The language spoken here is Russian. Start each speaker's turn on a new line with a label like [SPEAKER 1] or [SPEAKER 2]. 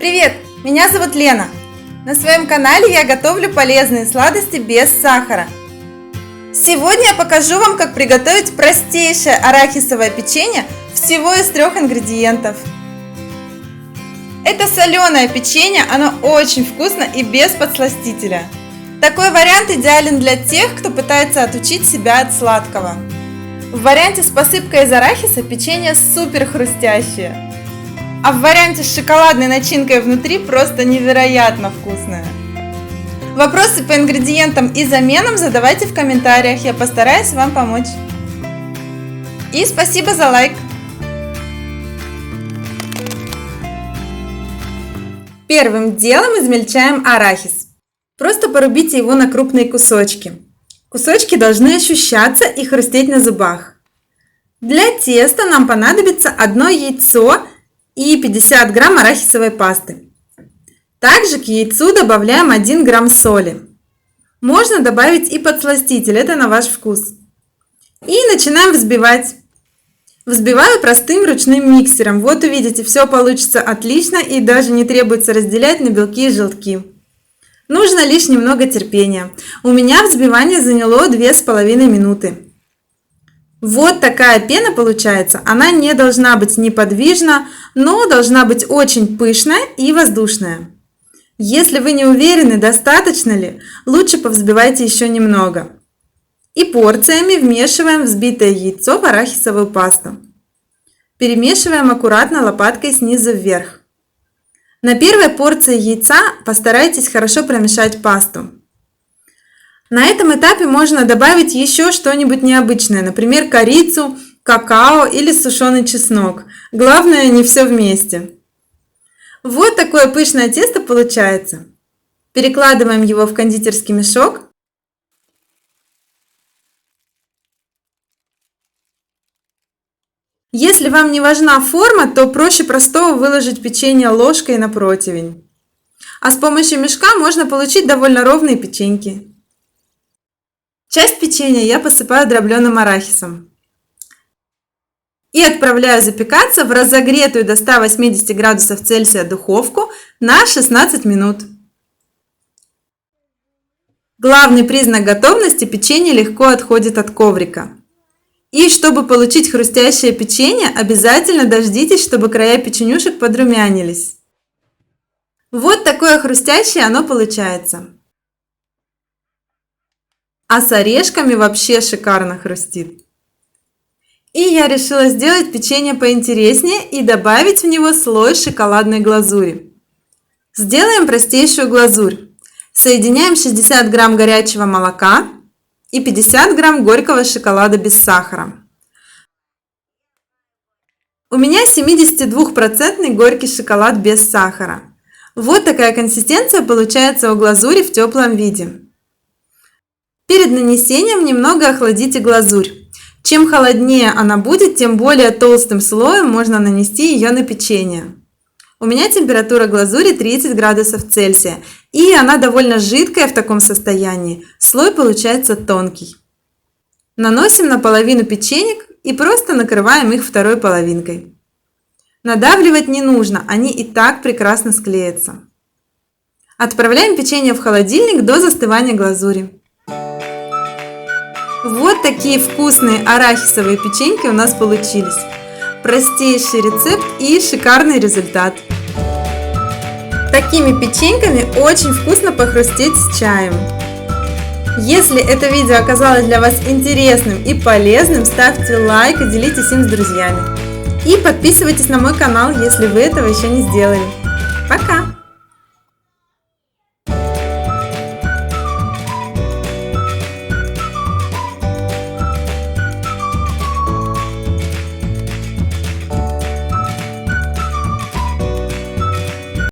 [SPEAKER 1] Привет! Меня зовут Лена. На своем канале я готовлю полезные сладости без сахара. Сегодня я покажу вам, как приготовить простейшее арахисовое печенье всего из 3 ингредиентов. Это соленое печенье, оно очень вкусно и без подсластителя. Такой вариант идеален для тех, кто пытается отучить себя от сладкого. В варианте с посыпкой из арахиса печенье супер хрустящее. А в варианте с шоколадной начинкой внутри просто невероятно вкусное. Вопросы по ингредиентам и заменам задавайте в комментариях, я постараюсь вам помочь. И спасибо за лайк! Первым делом измельчаем арахис. Просто порубите его на крупные кусочки. Кусочки должны ощущаться и хрустеть на зубах. Для теста нам понадобится 1 яйцо и 50 грамм арахисовой пасты. Также к яйцу добавляем 1 грамм соли. Можно добавить и подсластитель, это на ваш вкус. И начинаем взбивать. Взбиваю простым ручным миксером. Вот увидите, все получится отлично и даже не требуется разделять на белки и желтки. Нужно лишь немного терпения. У меня взбивание заняло 2,5 минуты. Вот такая пена получается. Она не должна быть неподвижна, но должна быть очень пышная и воздушная. Если вы не уверены, достаточно ли, лучше повзбивайте еще немного. И порциями вмешиваем взбитое яйцо в арахисовую пасту. Перемешиваем аккуратно лопаткой снизу вверх. На первой порции яйца постарайтесь хорошо промешать пасту. На этом этапе можно добавить еще что-нибудь необычное, например, корицу, какао или сушеный чеснок. Главное, не все вместе. Вот такое пышное тесто получается. Перекладываем его в кондитерский мешок. Если вам не важна форма, то проще простого выложить печенье ложкой на противень. А с помощью мешка можно получить довольно ровные печеньки. Часть печенья я посыпаю дробленым арахисом. И отправляю запекаться в разогретую до 180 градусов Цельсия духовку на 16 минут. Главный признак готовности – печенье легко отходит от коврика. И чтобы получить хрустящее печенье, обязательно дождитесь, чтобы края печенюшек подрумянились. Вот такое хрустящее оно получается. А с орешками вообще шикарно хрустит. И я решила сделать печенье поинтереснее и добавить в него слой шоколадной глазури. Сделаем простейшую глазурь. Соединяем 60 грамм горячего молока и 50 грамм горького шоколада без сахара. У меня 72% горький шоколад без сахара. Вот такая консистенция получается у глазури в теплом виде. Перед нанесением немного охладите глазурь. Чем холоднее она будет, тем более толстым слоем можно нанести ее на печенье. У меня температура глазури 30 градусов Цельсия, и она довольно жидкая в таком состоянии. Слой получается тонкий. Наносим на половину печенек и просто накрываем их второй половинкой. Надавливать не нужно, они и так прекрасно склеятся. Отправляем печенье в холодильник до застывания глазури. Вот такие вкусные арахисовые печеньки у нас получились. Простейший рецепт и шикарный результат. Такими печеньками очень вкусно похрустеть с чаем. Если это видео оказалось для вас интересным и полезным, ставьте лайк и делитесь им с друзьями. И подписывайтесь на мой канал, если вы этого еще не сделали. Пока!